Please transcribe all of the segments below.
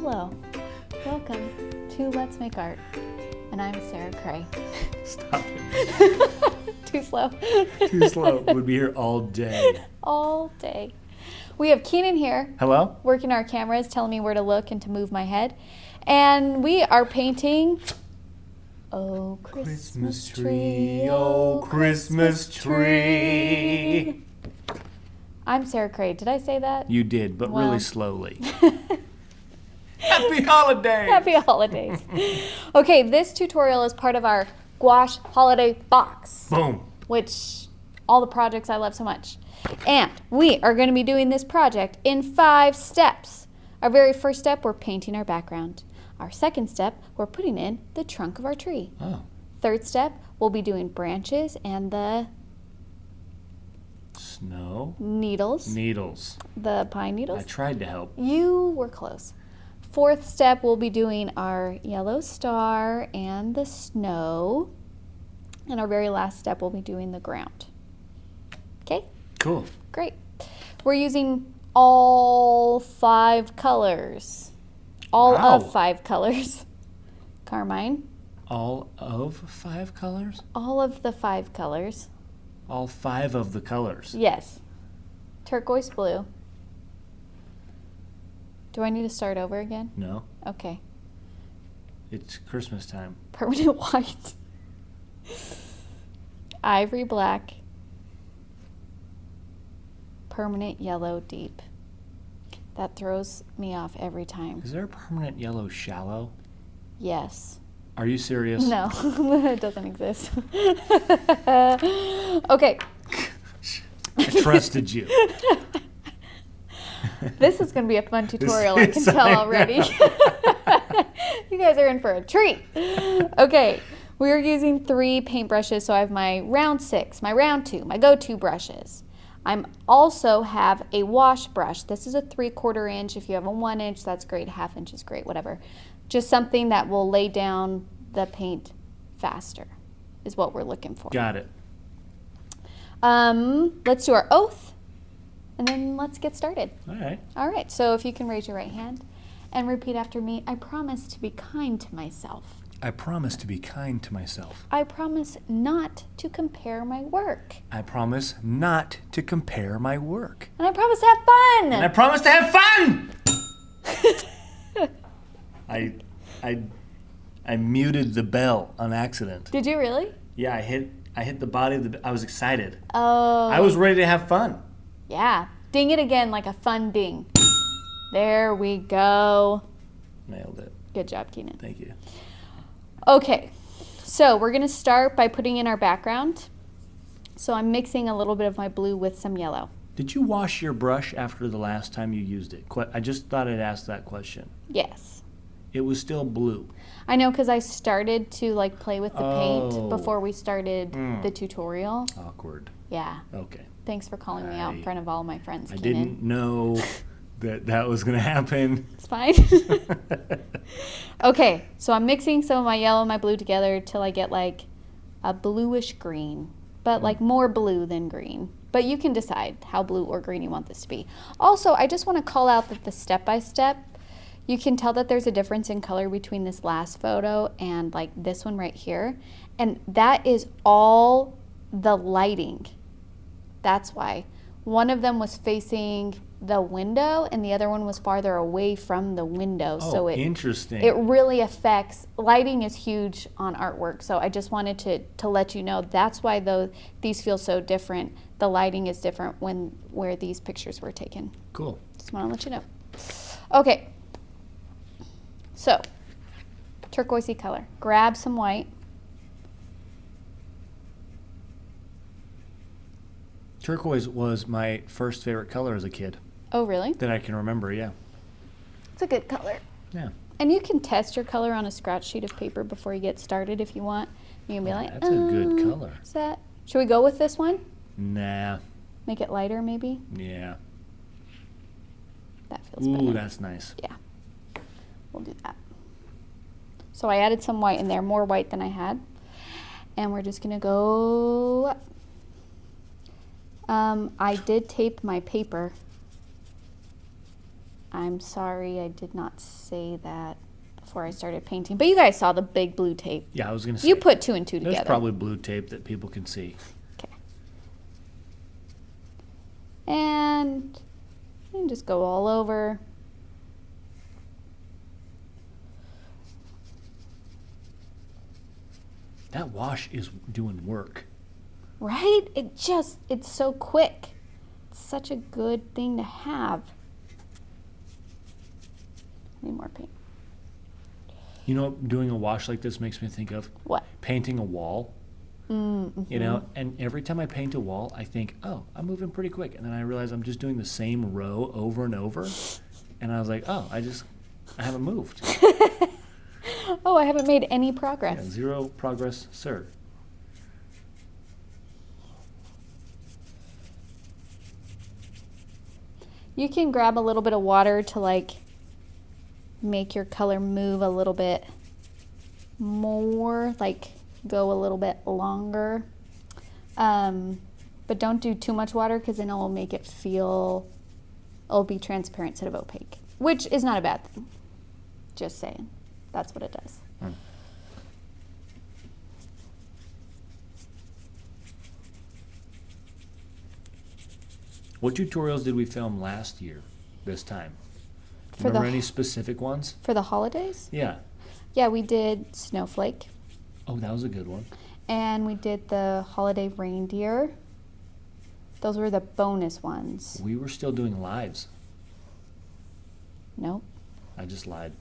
Hello, welcome to Let's Make Art, and I'm Sarah Cray. Stop it. Too slow. Too slow. We'd be here all day. All day. We have Keenan here. Hello? Working our cameras, telling me where to look and to move my head. And we are painting, oh Christmas tree, oh Christmas tree. I'm Sarah Cray. Did I say that? You did, but Well. really slowly. Happy holidays! Happy holidays. Okay, this tutorial is part of our gouache holiday box. Boom. Which, all the projects I love so much. And we are going to be doing this project in 5 steps. Our very first step, we're painting our background. Our second step, we're putting in the trunk of our tree. Oh. Third step, we'll be doing branches and the Snow. needles, the pine I needles. tried to help. You were close. Fourth step, we'll be doing our yellow star and the snow. And our very last step, we'll be doing the ground. Okay? Cool. Great. We're using all 5 colors. All Wow. of 5 colors. Carmine. All of 5 colors? All of the 5 colors. All 5 of the colors. Yes. Turquoise blue. Do I need to start over again? No. Okay. It's Christmas time. Permanent white. Ivory black. Permanent yellow deep. That throws me off every time. Is there a permanent yellow shallow? Yes. Are you serious? No, it doesn't exist. Okay. I trusted you. This is going to be a fun tutorial, I can is, tell I already. know. You guys are in for a treat. Okay, we're using 3 paintbrushes. So I have my round 6, my round 2, my go-to brushes. I also have a wash brush. This is a 3/4 inch. If you have a 1 inch, that's great. 1/2 inch is great, whatever. Just something that will lay down the paint faster is what we're looking for. Got it. Let's do our oath, and then let's get started. All right. All right, so if you can raise your right hand and repeat after me. I promise to be kind to myself. I promise to be kind to myself. I promise not to compare my work. I promise not to compare my work. And I promise to have fun. And I promise to have fun! I muted the bell on accident. Did you really? Yeah, I hit the body of the. I was excited. Oh. I was ready to have fun. Yeah. Ding it again like a fun ding. There we go. Nailed it. Good job, Keenan. Thank you. Okay, so we're gonna start by putting in our background. So I'm mixing a little bit of my blue with some yellow. Did you wash your brush after the last time you used it? I just thought I'd ask that question. Yes. It was still blue. I know, because I started to like play with the paint Oh. before we started the tutorial. Awkward. Yeah. Okay. Thanks for calling me out in front of all my friends, I Keenan. didn't know that was going to happen. It's fine. Okay, so I'm mixing some of my yellow and my blue together till I get like a bluish green, but like more blue than green. But you can decide how blue or green you want this to be. Also, I just want to call out that the step-by-step, you can tell that there's a difference in color between this last photo and like this one right here. And that is all the lighting. That's why. One of them was facing the window and the other one was farther away from the window. Oh, so interesting. It really affects, lighting is huge on artwork. So I just wanted to let you know that's why these feel so different. The lighting is different where these pictures were taken. Cool. Just want to let you know. Okay. So, turquoisey color. Grab some white. Turquoise was my first favorite color as a kid. Oh, really? That I can remember, yeah. It's a good color. Yeah. And you can test your color on a scratch sheet of paper before you get started if you want. You can be like, That's a good color. Is that? Should we go with this one? Nah. Make it lighter, maybe? Yeah. That feels Ooh, better. that's nice. Yeah. We'll do that. So I added some white in there, more white than I had. And we're just going to go up. I did tape my paper I'm sorry I did not say that before I started painting. But you guys saw the big blue tape. Yeah, I was going to say. You put 2 and 2 There's together. probably blue tape that people can see. Okay. And just go all over. That wash is doing work. Right? It's so quick. It's such a good thing to have. Need more paint. You know, doing a wash like this makes me think of What? painting a wall. Mm-hmm. You know, and every time I paint a wall, I think, oh, I'm moving pretty quick. And then I realize I'm just doing the same row over and over. And I was like, oh, I haven't moved. Oh, I haven't made any progress. Yeah, 0 progress, sir. You can grab a little bit of water to like make your color move a little bit more, like go a little bit longer. But don't do too much water because then it'll make it it'll be transparent instead of opaque, which is not a bad thing. Just saying. That's what it does. What tutorials did we film last year, this time? For Remember any specific ones? For the holidays? Yeah. Yeah, we did Snowflake. Oh, that was a good one. And we did the holiday reindeer. Those were the bonus ones. We were still doing lives. Nope. I just lied.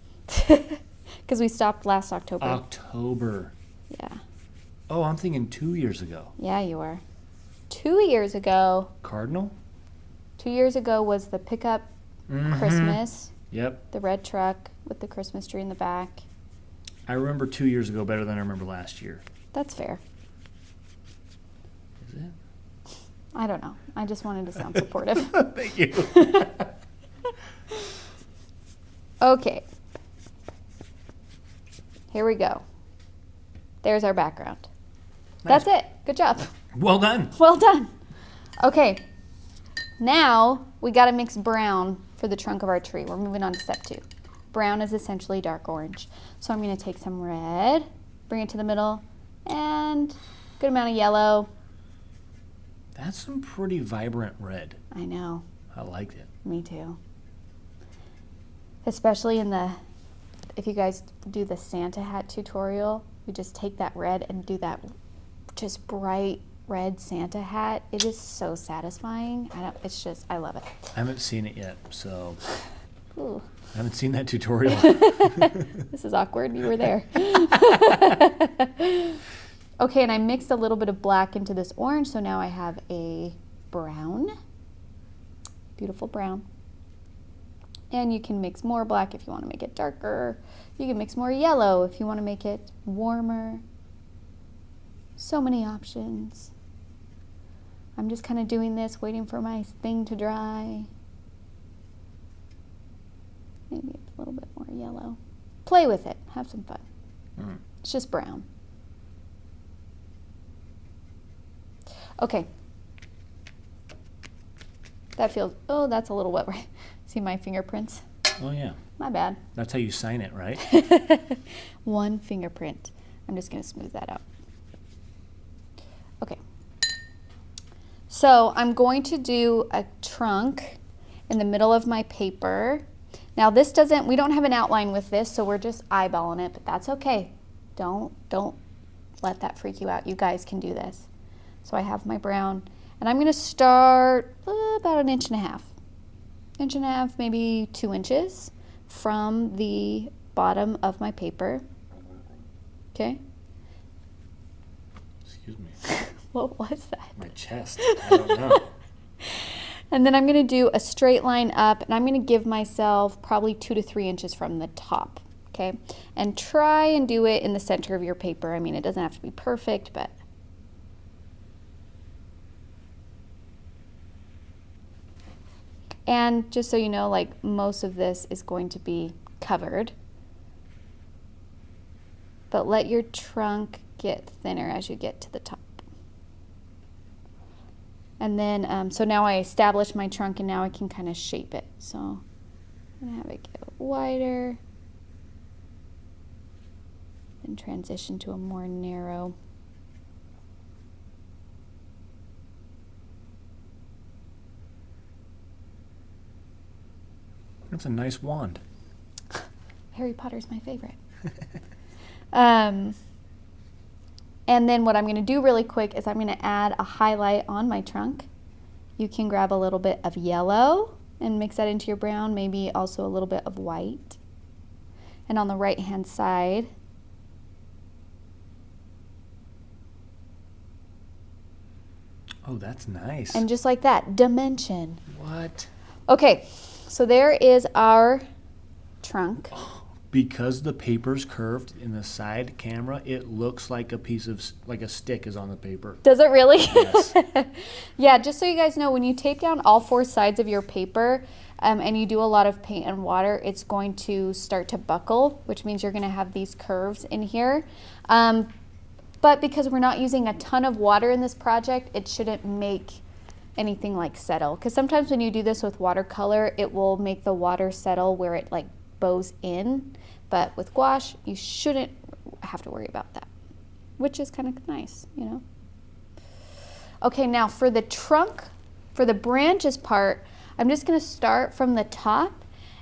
Because we stopped last October. October. Yeah. Oh, I'm thinking 2 years ago. Yeah, you were. 2 years ago. Cardinal? 2 years ago was the pickup Christmas. Yep. The red truck with the Christmas tree in the back. I remember 2 years ago better than I remember last year. That's fair. Is it? I don't know. I just wanted to sound supportive. Thank you. Okay. Here we go. There's our background. Nice. That's it. Good job. Well done. Well done. Okay. Now we got to mix brown for the trunk of our tree. We're moving on to step 2. Brown is essentially dark orange. So I'm going to take some red, bring it to the middle, and good amount of yellow. That's some pretty vibrant red. I know. I liked it. Me too. Especially if you guys do the Santa hat tutorial, you just take that red and do that just bright red Santa hat. It is so satisfying. I love it. I haven't seen it yet, so Ooh. I haven't seen that tutorial. This is awkward. You were there. Okay, and I mixed a little bit of black into this orange, so now I have a brown. Beautiful brown. And you can mix more black if you want to make it darker. You can mix more yellow if you want to make it warmer. So many options. I'm just kind of doing this, waiting for my thing to dry. Maybe a little bit more yellow. Play with it. Have some fun. It's just brown. Okay. That's a little wet, right? See my fingerprints? Oh, yeah. My bad. That's how you sign it, right? One fingerprint. I'm just going to smooth that out. Okay. So I'm going to do a trunk in the middle of my paper. Now we don't have an outline with this, so we're just eyeballing it, but that's okay. Don't let that freak you out. You guys can do this. So I have my brown, and I'm going to start about 1.5 inches. 1.5 inches, maybe 2 inches from the bottom of my paper. Okay? Excuse me. What was that? My chest. I don't know. And then I'm going to do a straight line up, and I'm going to give myself probably 2 to 3 inches from the top. Okay? And try and do it in the center of your paper. I mean, it doesn't have to be perfect, but and just so you know, like most of this is going to be covered. But let your trunk get thinner as you get to the top. And then, so now I established my trunk and now I can kind of shape it. So I'm gonna have it get wider, then transition to a more narrow. That's a nice wand. Harry Potter's my favorite. And then what I'm going to do really quick is I'm going to add a highlight on my trunk. You can grab a little bit of yellow and mix that into your brown, maybe also a little bit of white. And on the right hand side, Oh, that's nice. and just like that, dimension. What? Okay, so there is our trunk. Because the paper's curved in the side camera, it looks like a piece of, like a stick is on the paper. Does it really? Yes. Yeah, just so you guys know, when you tape down all four sides of your paper and you do a lot of paint and water, it's going to start to buckle, which means you're going to have these curves in here. But because we're not using a ton of water in this project, it shouldn't make anything like settle. Because sometimes when you do this with watercolor, it will make the water settle where it like bows in. But with gouache, you shouldn't have to worry about that, which is kind of nice, you know? Okay, now for the trunk, for the branches part, I'm just gonna start from the top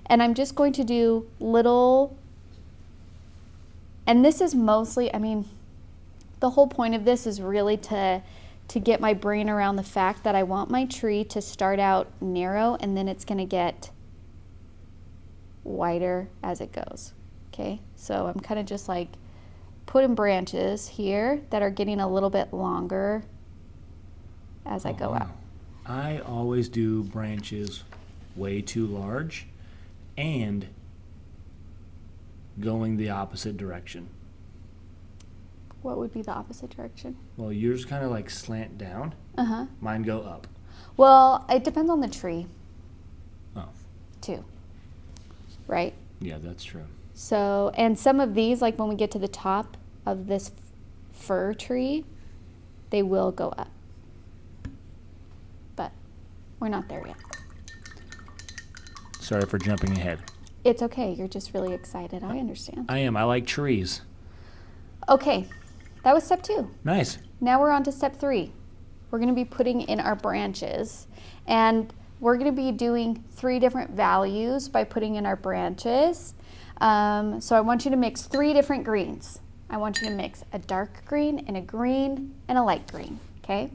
and I'm just going to do little, and this is mostly, I mean, the whole point of this is really to get my brain around the fact that I want my tree to start out narrow and then it's gonna get wider as it goes. Okay, so I'm kind of just like putting branches here that are getting a little bit longer as I go out. I always do branches way too large and going the opposite direction. What would be the opposite direction? Well, yours kind of like slant down. Uh-huh. Mine go up. Well, it depends on the tree Oh, too, right? yeah, that's true. So, and some of these, like when we get to the top of this fir tree, they will go up. But we're not there yet. Sorry for jumping ahead. It's okay, you're just really excited. I understand. I am. I like trees. Okay, that was step 2. Nice. Now we're on to step 3. We're going to be putting in our branches, and we're going to be doing 3 different values by putting in our branches. So I want you to mix 3 different greens. I want you to mix a dark green and a light green, okay?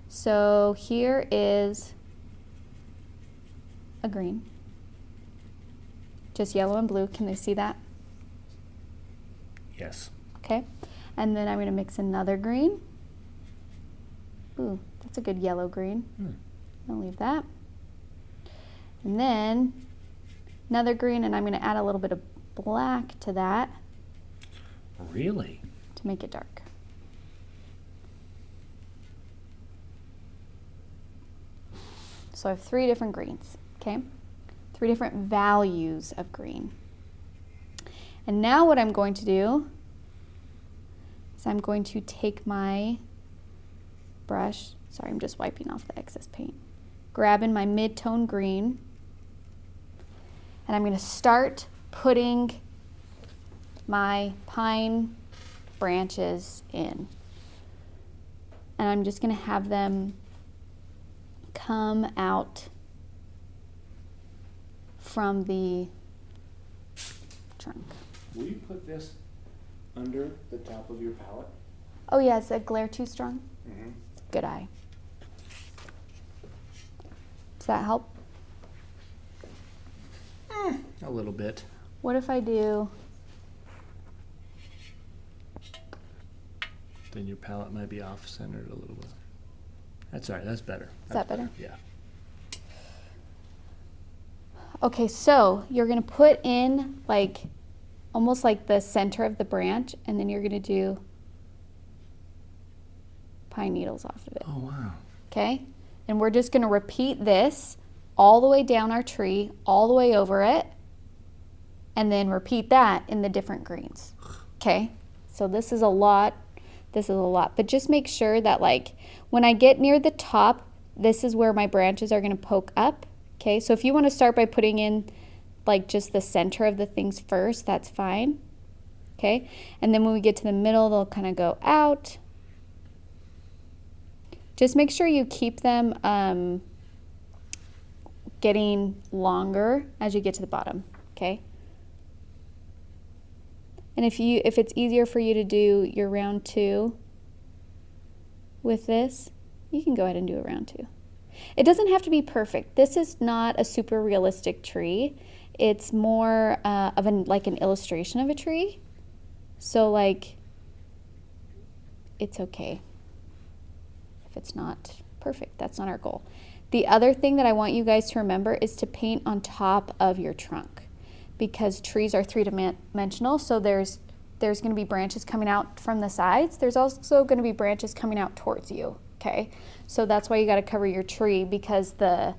So here is a green, just yellow and blue. Can they see that? Yes. Okay, and then I'm going to mix another green. Ooh, that's a good yellow green. I'll leave that. And then another green, and I'm going to add a little bit of black to that. Really? To make it dark. So I have 3 different greens, okay? 3 different values of green. And now what I'm going to do is I'm going to take my brush, sorry, I'm just wiping off the excess paint, grabbing my mid-tone green, and I'm going to start putting my pine branches in. And I'm just going to have them come out from the trunk. Will you put this under the top of your palette? Oh yeah, is that glare too strong? Mm-hmm. Good eye. Does that help? A little bit. What if I do? Then your palette might be off-centered a little bit. That's all right. That's better. Is that better? Yeah. Okay, so you're gonna put in like almost like the center of the branch, and then you're gonna do pine needles off of it. Oh, wow. Okay, and we're just gonna repeat this all the way down our tree, all the way over it, and then repeat that in the different greens. Okay, so this is a lot, but just make sure that like when I get near the top, this is where my branches are gonna poke up. Okay, so if you wanna start by putting in like just the center of the things first, that's fine. Okay, and then when we get to the middle, they'll kind of go out. Just make sure you keep them getting longer as you get to the bottom, okay? And if it's easier for you to do your round 2 with this, you can go ahead and do a round 2. It doesn't have to be perfect. This is not a super realistic tree. It's more of like an illustration of a tree. So like, it's okay if it's not perfect. That's not our goal. The other thing that I want you guys to remember is to paint on top of your trunk, because trees are 3-dimensional. So there's going to be branches coming out from the sides. There's also going to be branches coming out towards you. Okay, so that's why you got to cover your tree, because the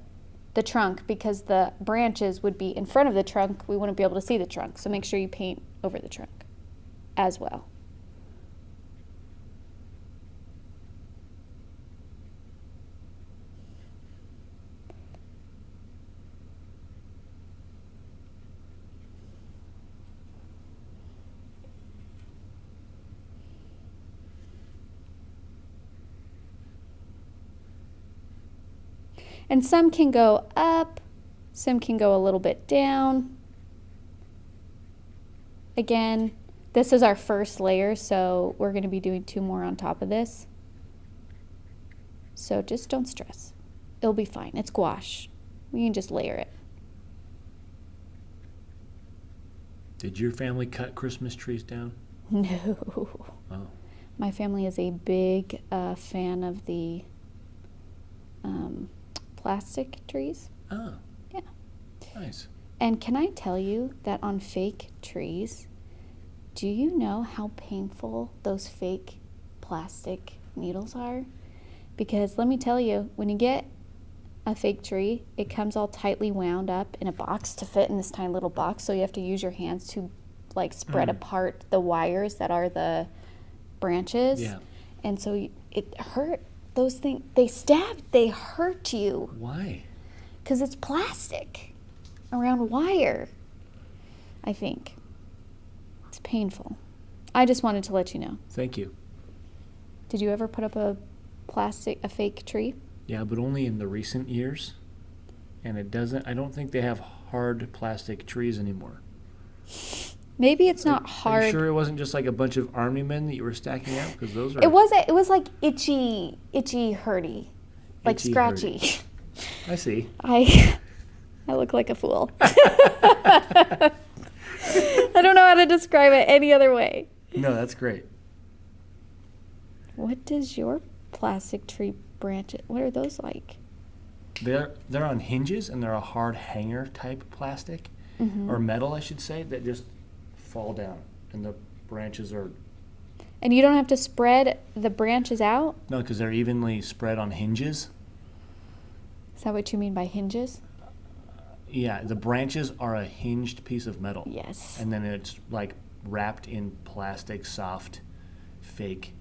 trunk, because the branches would be in front of the trunk. We wouldn't be able to see the trunk. So make sure you paint over the trunk as well. And some can go up, some can go a little bit down. Again, this is our first layer, so we're going to be doing 2 more on top of this. So just don't stress. It'll be fine. It's gouache. We can just layer it. Did your family cut Christmas trees down? No. Oh. My family is a big fan of the plastic trees. Oh. Yeah. Nice. And can I tell you that on fake trees, do you know how painful those fake plastic needles are? Because let me tell you, when you get a fake tree, it comes all tightly wound up in a box to fit in this tiny little box. So you have to use your hands to like spread apart the wires that are the branches. Yeah. And so it hurt. Those things, they stab, they hurt you. Why? Because it's plastic around wire, I think. It's painful. I just wanted to let you know. Thank you. Did you ever put up a fake tree? Yeah, but only in the recent years. And I don't think they have hard plastic trees anymore. Maybe it's not hard. Are you sure it wasn't just like a bunch of army men that you were stacking out? Because those are. It was like itchy, hurty, like Itchy, scratchy. hurty. I see. I look like a fool. I don't know how to describe it any other way. No, that's great. What does your plastic tree branch? What are those like? They're on hinges, and they're a hard hanger type plastic, or metal, I should say, that just fall down, and the branches are. And you don't have to spread the branches out? No, because they're evenly spread on hinges. Is that what you mean by hinges? Yeah, the branches are a hinged piece of metal. Yes. And then it's like wrapped in plastic, soft, fake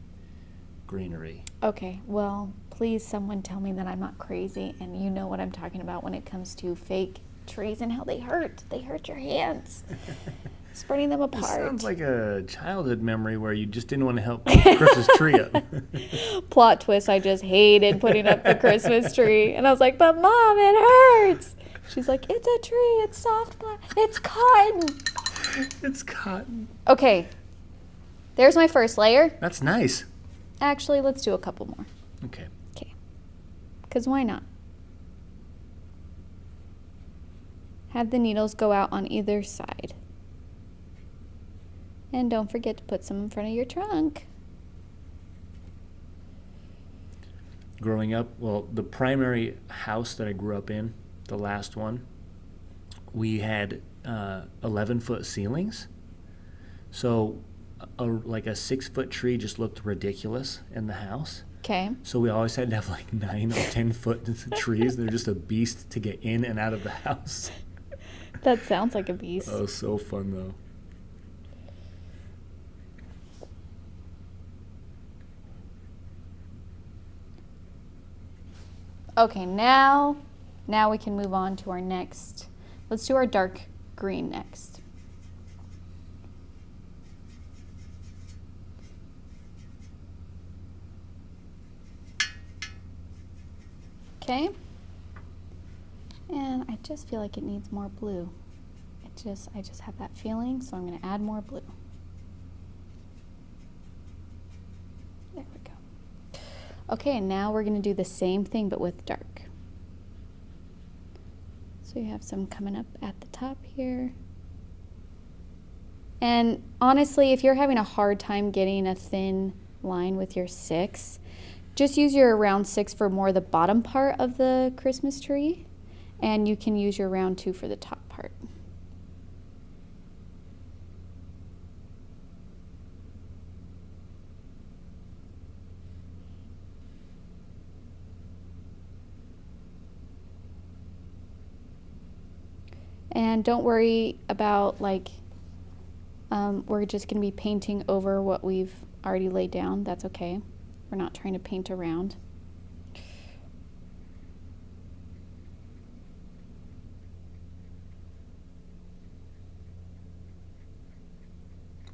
greenery. Okay, well, please someone tell me that I'm not crazy and you know what I'm talking about when it comes to fake trees and how they hurt. They hurt your hands. Spreading them apart. It sounds like a childhood memory where you just didn't want to help put the Christmas tree up. Plot twist, I just hated putting up the Christmas tree. And I was like, but Mom, it hurts. She's like, it's a tree, it's soft, it's cotton. It's cotton. Okay, there's my first layer. That's nice. Actually, let's do a couple more. Okay. Okay, because why not? Have the needles go out on either side. And don't forget to put some in front of your trunk. Growing up, well, the primary house that I grew up in, the last one, we had 11-foot ceilings. So like a 6-foot tree just looked ridiculous in the house. Okay. So we always had to have like 9 or 10-foot trees. They're just a beast to get in and out of the house. That sounds like a beast. Oh, so fun though. Okay, now we can move on to our next. Let's do our dark green next. Okay. And I just feel like it needs more blue. I just have that feeling, so I'm going to add more blue. There we go. Okay, and now we're going to do the same thing but with dark. So you have some coming up at the top here. And honestly, if you're having a hard time getting a thin line with your 6, just use your round 6 for more the bottom part of the Christmas tree, and you can use your round 2 for the top part. And don't worry about like, we're just going to be painting over what we've already laid down. That's okay. We're not trying to paint around.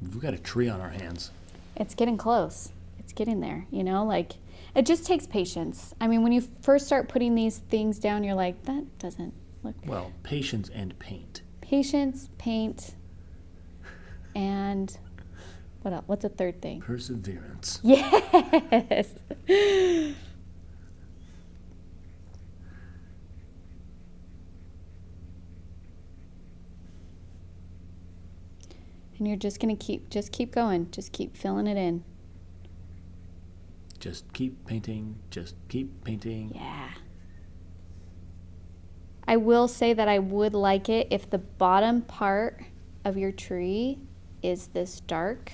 We've got a tree on our hands. It's getting close. It's getting there, you know, like it just takes patience. I mean, when you first start putting these things down, you're like, that doesn't look. Well, patience and paint. Patience, paint, and what else? What's a third thing? Perseverance. Yes. And you're just going to keep going. Just keep filling it in. Just keep painting. Just keep painting. Yeah. I will say that I would like it if the bottom part of your tree is this dark,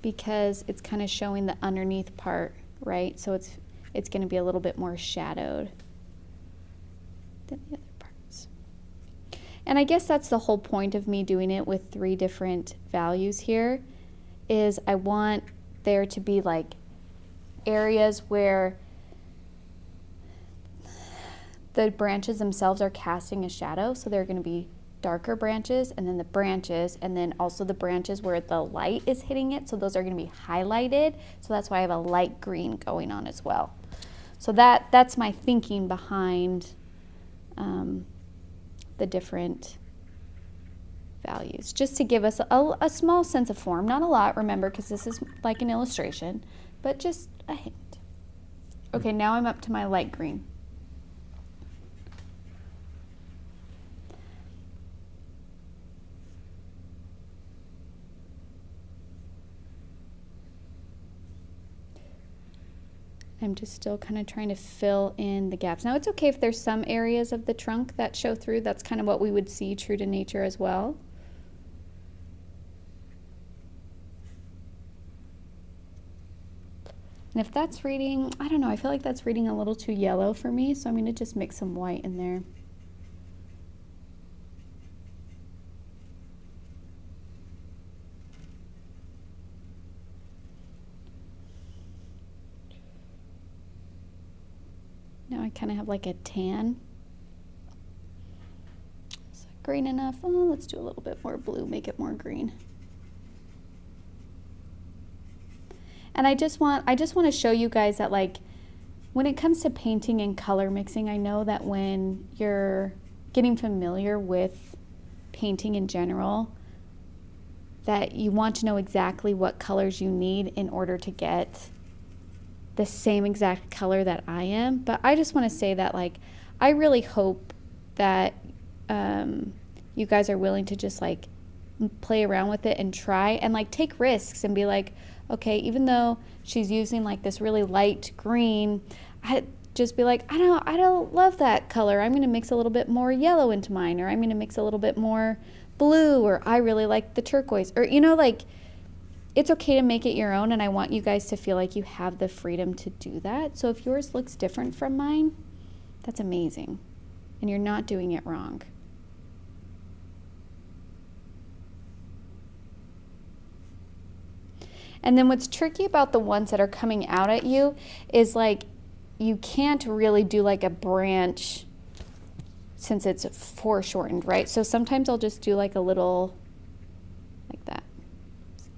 because it's kind of showing the underneath part, right? So it's going to be a little bit more shadowed than the other parts. And I guess that's the whole point of me doing it with 3 different values here, is I want there to be like areas where the branches themselves are casting a shadow, so they're going to be darker branches, and then the branches, and then also the branches where the light is hitting it, so those are going to be highlighted. So that's why I have a light green going on as well. So that's my thinking behind the different values, just to give us a small sense of form. Not a lot, remember, because this is like an illustration, but just a hint. Okay, now I'm up to my light green. I'm just still kind of trying to fill in the gaps. Now it's okay if there's some areas of the trunk that show through. That's kind of what we would see true to nature as well. And if that's reading, I don't know, I feel like that's reading a little too yellow for me, so I'm going to just mix some white in there. Now I kind of have like a tan. Is that green enough? Oh, let's do a little bit more blue, make it more green. And I just want to show you guys that, like, when it comes to painting and color mixing, I know that when you're getting familiar with painting in general, that you want to know exactly what colors you need in order to get the same exact color that I am. But I just want to say that, like, I really hope that you guys are willing to just like play around with it and try and like take risks and be like, okay, even though she's using like this really light green, I just be like, I don't love that color. I'm going to mix a little bit more yellow into mine, or I'm going to mix a little bit more blue, or I really like the turquoise, or, you know, like, it's okay to make it your own, and I want you guys to feel like you have the freedom to do that. So if yours looks different from mine, that's amazing, and you're not doing it wrong. And then what's tricky about the ones that are coming out at you is, like, you can't really do like a branch since it's foreshortened, right? So sometimes I'll just do like a little, like that,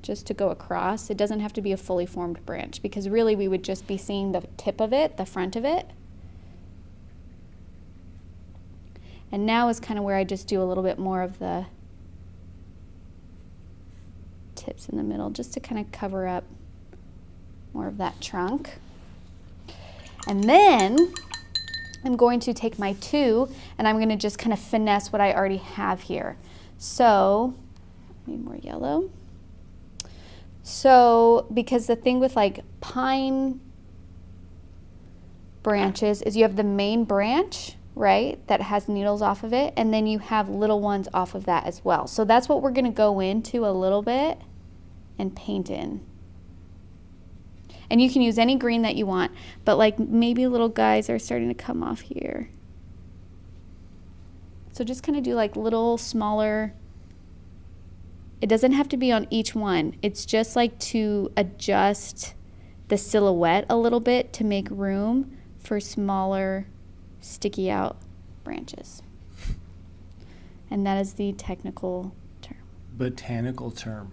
just to go across. It doesn't have to be a fully formed branch because really we would just be seeing the tip of it, the front of it. And now is kind of where I just do a little bit more of the tips in the middle just to kind of cover up more of that trunk. And then I'm going to take my 2 and I'm going to just kind of finesse what I already have here. So, I need more yellow. So, because the thing with like pine branches is you have the main branch, right, that has needles off of it, and then you have little ones off of that as well. So that's what we're going to go into a little bit and paint in. And you can use any green that you want, but like maybe little guys are starting to come off here. So just kind of do like little smaller, it doesn't have to be on each one. It's just like to adjust the silhouette a little bit to make room for smaller sticky out branches. And that is the technical term. Botanical term.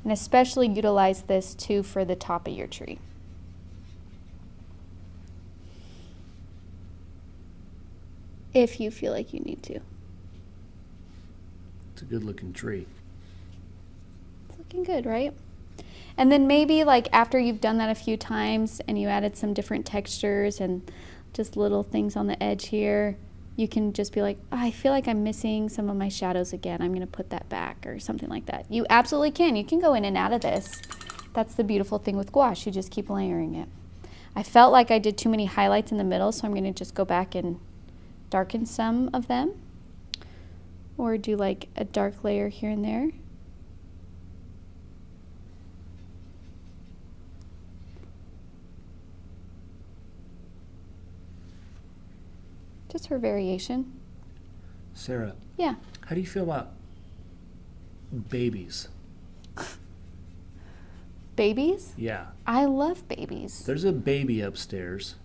And especially utilize this too for the top of your tree. If you feel like you need to. It's a good looking tree. It's looking good, right? And then maybe like after you've done that a few times and you added some different textures and just little things on the edge here, you can just be like, oh, I feel like I'm missing some of my shadows again. I'm going to put that back or something like that. You absolutely can. You can go in and out of this. That's the beautiful thing with gouache. You just keep layering it. I felt like I did too many highlights in the middle, so I'm going to just go back and darken some of them or do like a dark layer here and there. Just for variation. Sarah. Yeah. How do you feel about babies? Babies? Yeah. I love babies. There's a baby upstairs.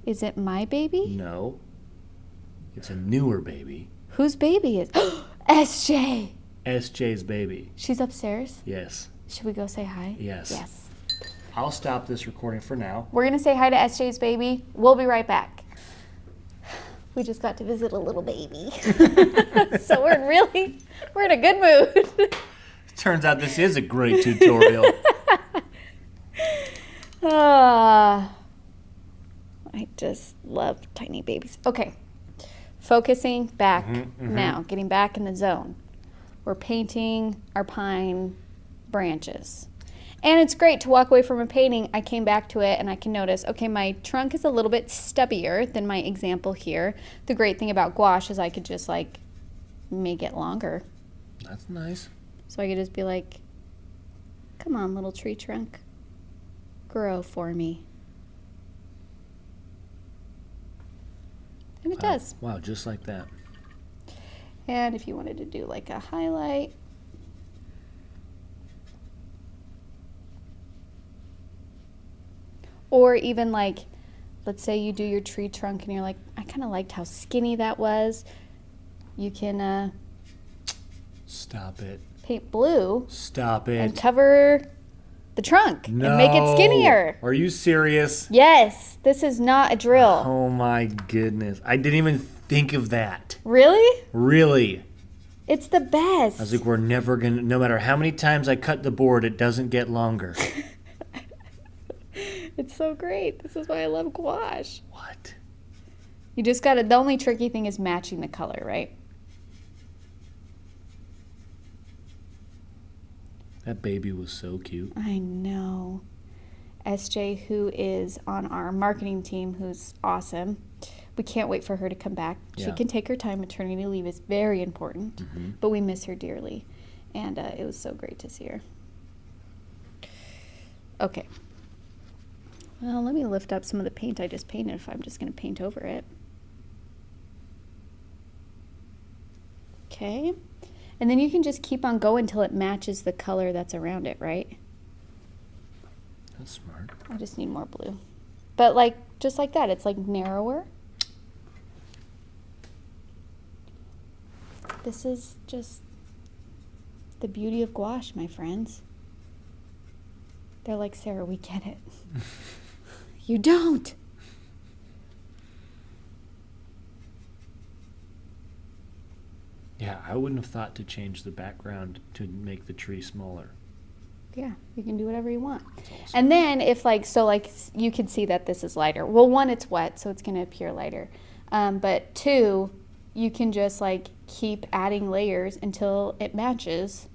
Is it my baby? No. It's a newer baby. Whose baby is? SJ! SJ's baby. She's upstairs? Yes. Should we go say hi? Yes. Yes. I'll stop this recording for now. We're going to say hi to SJ's baby. We'll be right back. We just got to visit a little baby. So we're in a good mood. Turns out this is a great tutorial. I just love tiny babies. Okay, focusing back now, getting back in the zone. We're painting our pine branches. And it's great to walk away from a painting. I came back to it and I can notice, okay, my trunk is a little bit stubbier than my example here. The great thing about gouache is I could just like make it longer. That's nice. So I could just be like, come on, little tree trunk, grow for me. And it does. Wow, just like that. And if you wanted to do like a highlight, or even like, let's say you do your tree trunk and you're like, I kind of liked how skinny that was. You can Stop it. paint blue. Stop it. And cover the trunk and make it skinnier. Are you serious? Yes, this is not a drill. Oh my goodness. I didn't even think of that. Really? Really? It's the best. I was like, we're never going to, no matter how many times I cut the board, it doesn't get longer. It's so great. This is why I love gouache. What? You just got to, the only tricky thing is matching the color, right? That baby was so cute. I know. SJ, who is on our marketing team, who's awesome. We can't wait for her to come back. She Yeah. can take her time. Maternity leave is very important, but we miss her dearly. And it was so great to see her. Okay. Well, let me lift up some of the paint I just painted if I'm just going to paint over it. Okay. And then you can just keep on going until it matches the color that's around it, right? That's smart. I just need more blue. But like, just like that, it's like narrower. This is just the beauty of gouache, my friends. They're like, Sarah, we get it. You don't. Yeah, I wouldn't have thought to change the background to make the tree smaller. Yeah, you can do whatever you want. That's awesome. And then if like, so like you can see that this is lighter. Well, one, it's wet, so it's gonna appear lighter. But two, you can just like keep adding layers until it matches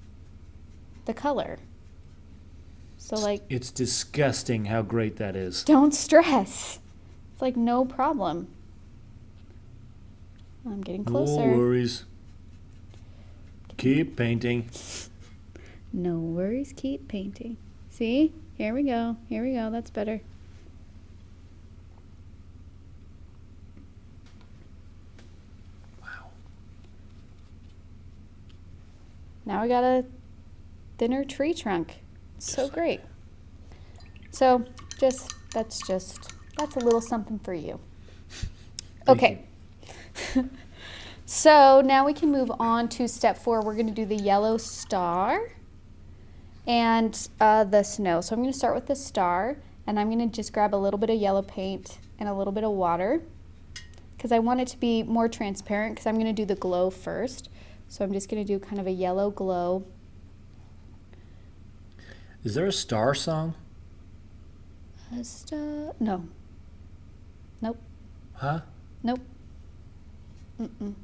the color. So like, It's disgusting how great that is. don't stress. It's like no problem. I'm getting closer. No worries. Keep painting. No worries, keep painting. See? Here we go. Here we go. That's better. Wow. Now we got a thinner tree trunk. So great. So that's a little something for you. Thank Okay. So now we can move on to step 4. We're going to do the yellow star and the snow. So I'm going to start with the star, and I'm going to just grab a little bit of yellow paint and a little bit of water because I want it to be more transparent because I'm going to do the glow first. So I'm just going to do kind of a yellow glow. Is there a star song? A star? No. Nope. Huh? Nope. Mm-mm.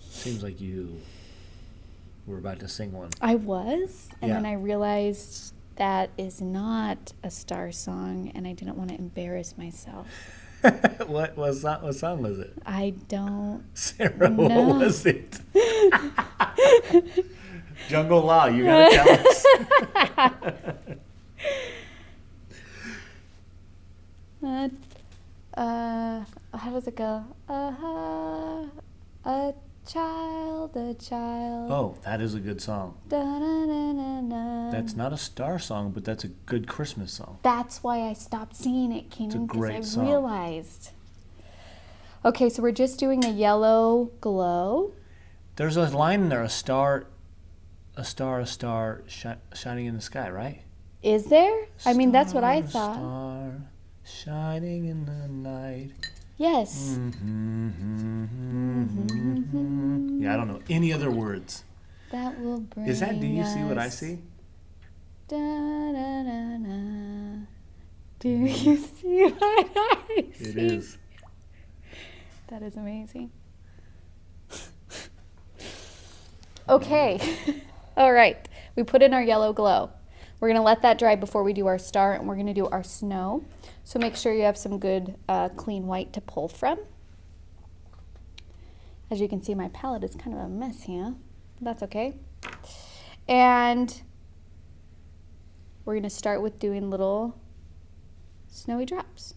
Seems like you were about to sing one. I was, and Yeah. then I realized that is not a star song, and I didn't want to embarrass myself. What song was it? I don't Sarah, No. what was it? Jungle Law, you gotta tell us. How does it go? A child, a child. Oh, that is a good song. Da-na-na-na-na. That's not a star song, but that's a good Christmas song. That's why I stopped singing it, Keenan, because great I song. realized. Okay, so we're just doing the yellow glow. There's a line in there, a star shining in the sky, right? Is there? I mean, that's what I Star, thought. Star shining in the night. Yes. Yeah, I don't know any other words. That will bring Is that, do you see what I us- see? Da-da-da-da. Do you see what I see? It is. That is amazing. Okay. All right. We put in our yellow glow. We're going to let that dry before we do our star, and we're going to do our snow. So make sure you have some good clean white to pull from. As you can see, my palette is kind of a mess here. That's okay. And we're going to start with doing little snowy drops.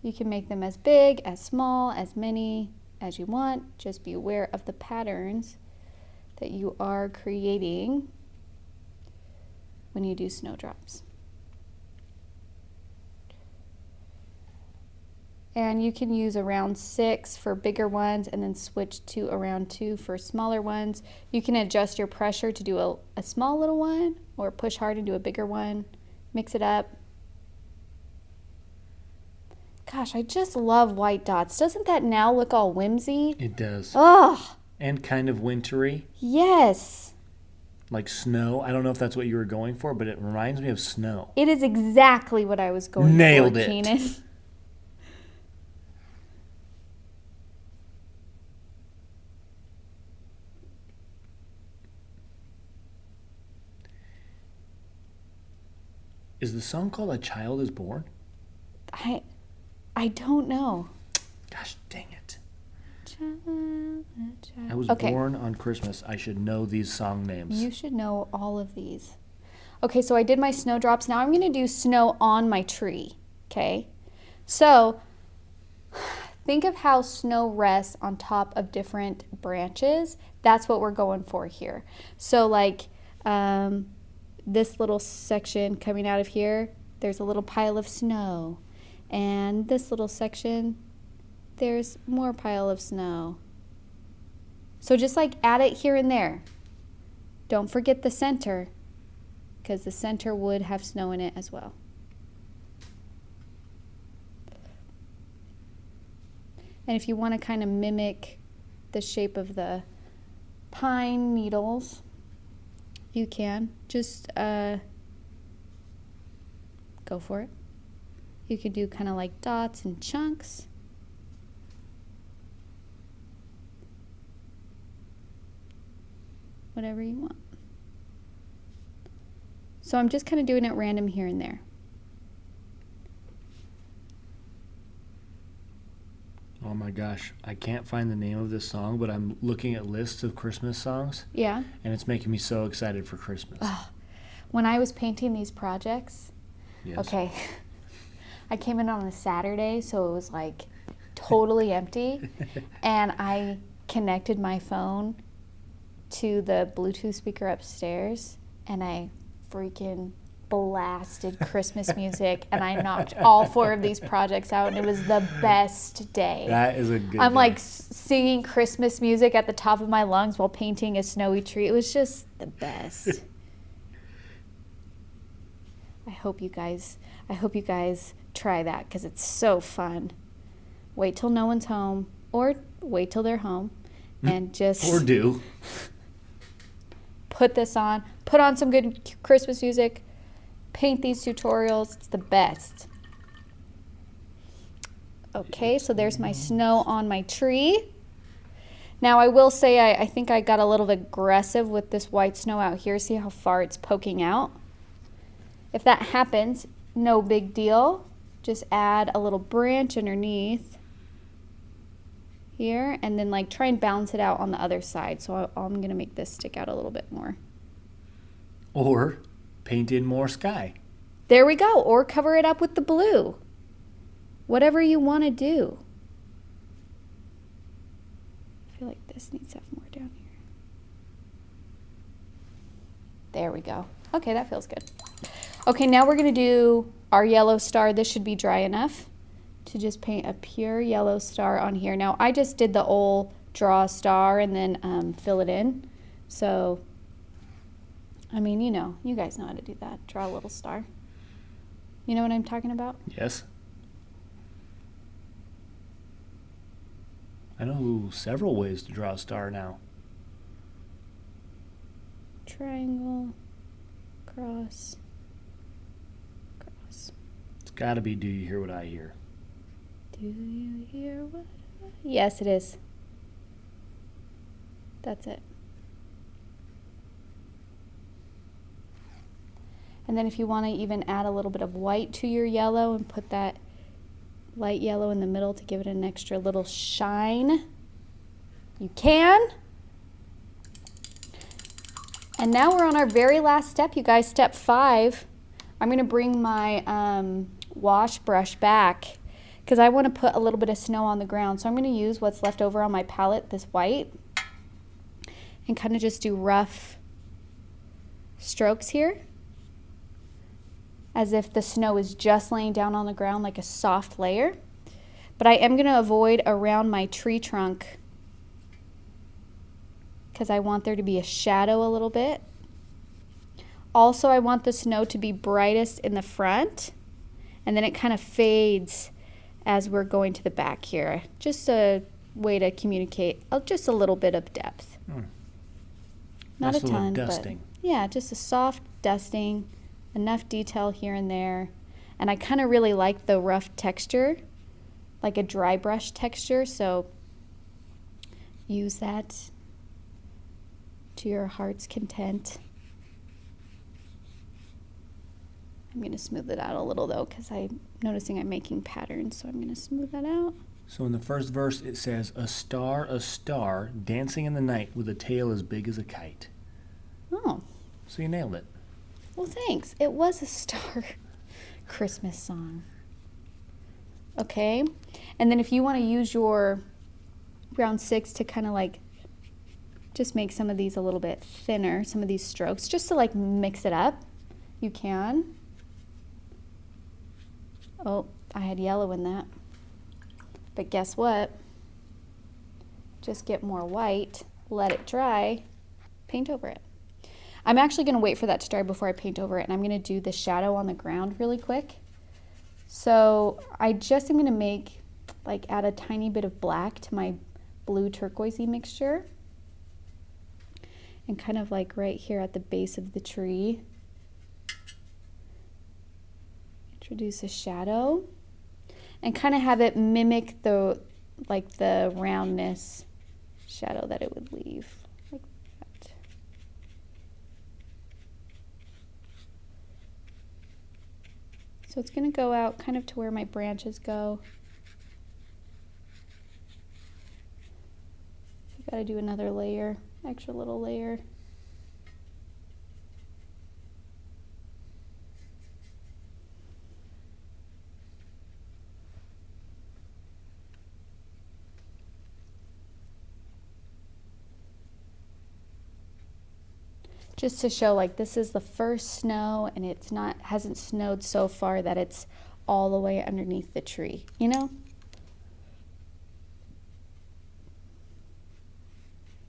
You can make them as big, as small, as many as you want. Just be aware of the patterns that you are creating when you do snowdrops. And you can use around 6 for bigger ones and then switch to around 2 for smaller ones. You can adjust your pressure to do a small little one or push hard and do a bigger one. Mix it up. Gosh, I just love white dots. Doesn't that now look all whimsy? It does. Oh, And kind of wintry, yes. like snow. I don't know if that's what you were going for, but it reminds me of snow. It is exactly what I was going Nailed for, it. Keenan. Is the song called A Child is Born? I don't know. Gosh dang it. Child. I was Okay. born on Christmas. I should know these song names. You should know all of these. Okay, so I did my snowdrops. Now I'm going to do snow on my tree, okay? So think of how snow rests on top of different branches. That's what we're going for here. So like this little section coming out of here, there's a little pile of snow. And this little section, there's more pile of snow. So just like add it here and there. Don't forget the center, because the center would have snow in it as well. And if you want to kind of mimic the shape of the pine needles, you can. Just go for it. You could do kind of like dots and chunks. Whatever you want. So I'm just kind of doing it random here and there. Oh my gosh, I can't find the name of this song, but I'm looking at lists of Christmas songs. Yeah. And it's making me so excited for Christmas. When I was painting these projects, Yes. okay, I came in on a Saturday, so it was like totally empty, and I connected my phone to the Bluetooth speaker upstairs, and I freaking blasted Christmas music, and I knocked all 4 of these projects out, and it was the best day. That is a good I'm day. like singing Christmas music at the top of my lungs while painting a snowy tree. It was just the best. I hope you guys try that, because it's so fun. Wait till no one's home, or wait till they're home, and just Or do. put this on, put on some good Christmas music, paint these tutorials. It's the best. Okay, so there's my snow on my tree. Now I will say I think I got a little aggressive with this white snow out here. See how far it's poking out? If that happens, no big deal. Just add a little branch underneath here, and then like try and balance it out on the other side. So I'm gonna make this stick out a little bit more. Or paint in more sky. There we go, or cover it up with the blue. Whatever you want to do. I feel like this needs to have more down here. There we go. Okay, that feels good. Okay, now we're gonna do our yellow star. This should be dry enough to just paint a pure yellow star on here. Now I just did the old draw a star and then fill it in. So, I mean, you guys know how to do that. Draw a little star. You know what I'm talking about? Yes. I know several ways to draw a star now. Triangle, cross, cross. It's got to be Do You Hear What I Hear? Do you hear what? Yes, it is. That's it. And then if you want to even add a little bit of white to your yellow and put that light yellow in the middle to give it an extra little shine, you can. And now we're on our very last step, you guys, step 5. I'm going to bring my wash brush back because I want to put a little bit of snow on the ground. So I'm going to use what's left over on my palette, this white, and kind of just do rough strokes here, as if the snow is just laying down on the ground like a soft layer. But I am going to avoid around my tree trunk because I want there to be a shadow a little bit. Also, I want the snow to be brightest in the front, and then it kind of fades as we're going to the back here. Just a way to communicate just a little bit of depth. Not Nice a little ton, dusting. but yeah, just a soft dusting, enough detail here and there. And I kind of really like the rough texture, like a dry brush texture, so use that to your heart's content. I'm going to smooth it out a little though, because I'm noticing I'm making patterns, so I'm going to smooth that out. So in the first verse it says, a star, dancing in the night with a tail as big as a kite. Oh, So you nailed it. well thanks. It was a star Christmas song. Okay, and then if you want to use your round 6 to kind of like just make some of these a little bit thinner, some of these strokes, just to like mix it up. you can. Oh, I had yellow in that. But guess what? Just get more white, let it dry, paint over it. I'm actually going to wait for that to dry before I paint over it, and I'm going to do the shadow on the ground really quick. So I just am going to make, like, add a tiny bit of black to my blue turquoisey mixture. And kind of like right here at the base of the tree. Introduce a shadow. And kind of have it mimic the, like, the roundness shadow that it would leave. Like that. So it's going to go out kind of to where my branches go. I gotta do another layer, extra little layer. Just to show, like, this is the first snow, and it's not, hasn't snowed so far that it's all the way underneath the tree, you know?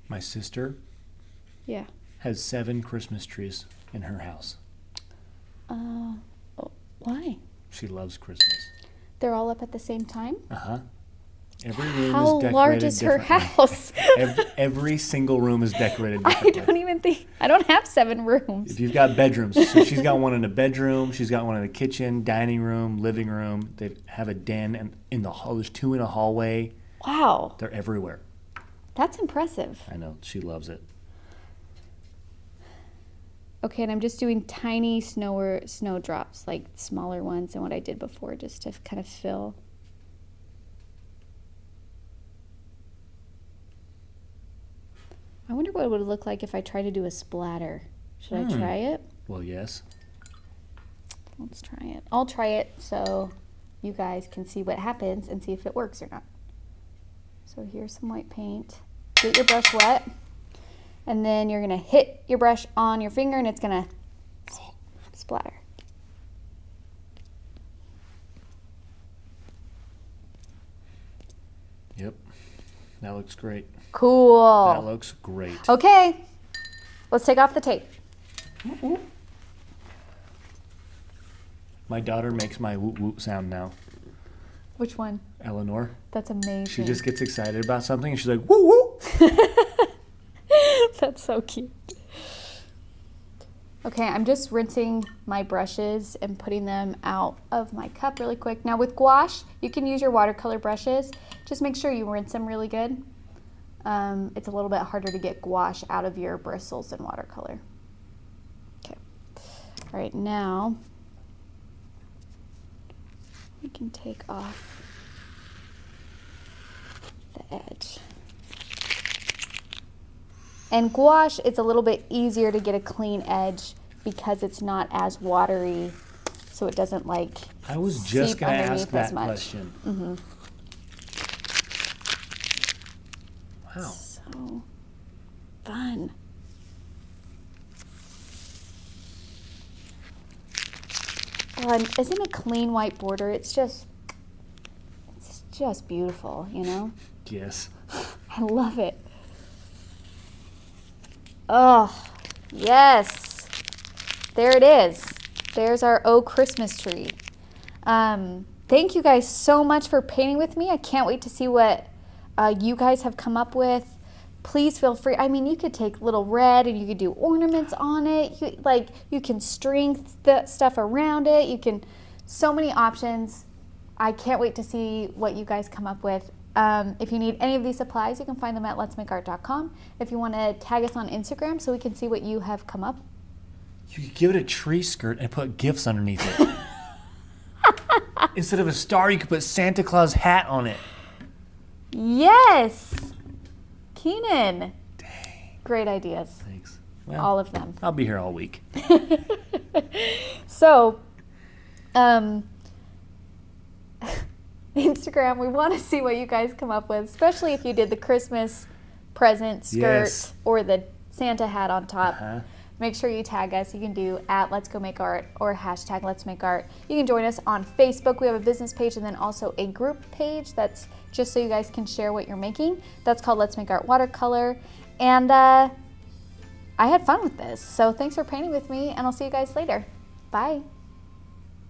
My sister has 7 Christmas trees in her house. Why? She loves Christmas. They're all up at the same time? Uh-huh. Every room How is decorated large is her differently. house? Every single room is decorated I differently. don't even think, I don't have 7 rooms. If you've got bedrooms, so she's got one in the bedroom, she's got one in the kitchen, dining room, living room. They have a den, and in the hall, there's 2 in a hallway. Wow. They're everywhere. That's impressive. I know, she loves it. Okay, and I'm just doing tiny snowdrops, like smaller ones than what I did before, just to kind of fill. I wonder what it would look like if I tried to do a splatter. Should I try it? Well, yes. Let's try it. I'll try it so you guys can see what happens and see if it works or not. So here's some white paint. Get your brush wet, and then you're gonna hit your brush on your finger and it's gonna splatter. Yep, that looks great. Cool. That looks great. Okay, let's take off the tape. My daughter makes my woot woot sound now. Which one? Eleanor. That's amazing. She just gets excited about something and she's like, woo woo. That's so cute. Okay, I'm just rinsing my brushes and putting them out of my cup really quick. Now with gouache, you can use your watercolor brushes. Just make sure you rinse them really good. It's a little bit harder to get gouache out of your bristles than watercolor. Okay. All right, now we can take off the edge. And gouache, it's a little bit easier to get a clean edge because it's not as watery, so it doesn't like I was just seep going to underneath ask that as much. question. Mm-hmm. Wow. So fun. Oh, and isn't a clean white border? It's just beautiful, you know? Yes. I love it. Oh, yes. There it is. There's our Oh Christmas tree. Thank you guys so much for painting with me. I can't wait to see what you guys have come up with. Please feel free. I mean, you could take little red and you could do ornaments on it. You can string the stuff around it. You can, so many options. I can't wait to see what you guys come up with. If you need any of these supplies, you can find them at letsmakeart.com. If you want to tag us on Instagram so we can see what you have come up. You could give it a tree skirt and put gifts underneath it. Instead of a star, you could put Santa Claus hat on it. Yes! Keenan. Dang. Great ideas. Thanks. Well, All of them. I'll be here all week. So, Instagram, we want to see what you guys come up with, especially if you did the Christmas present skirt Yes. or the Santa hat on top. Uh-huh. make sure you tag us. You can do at Let's Go Make Art or hashtag Let's Make Art. You can join us on Facebook. We have a business page and then also a group page that's just so you guys can share what you're making. That's called Let's Make Art Watercolor. And I had fun with this. So thanks for painting with me, and I'll see you guys later. Bye.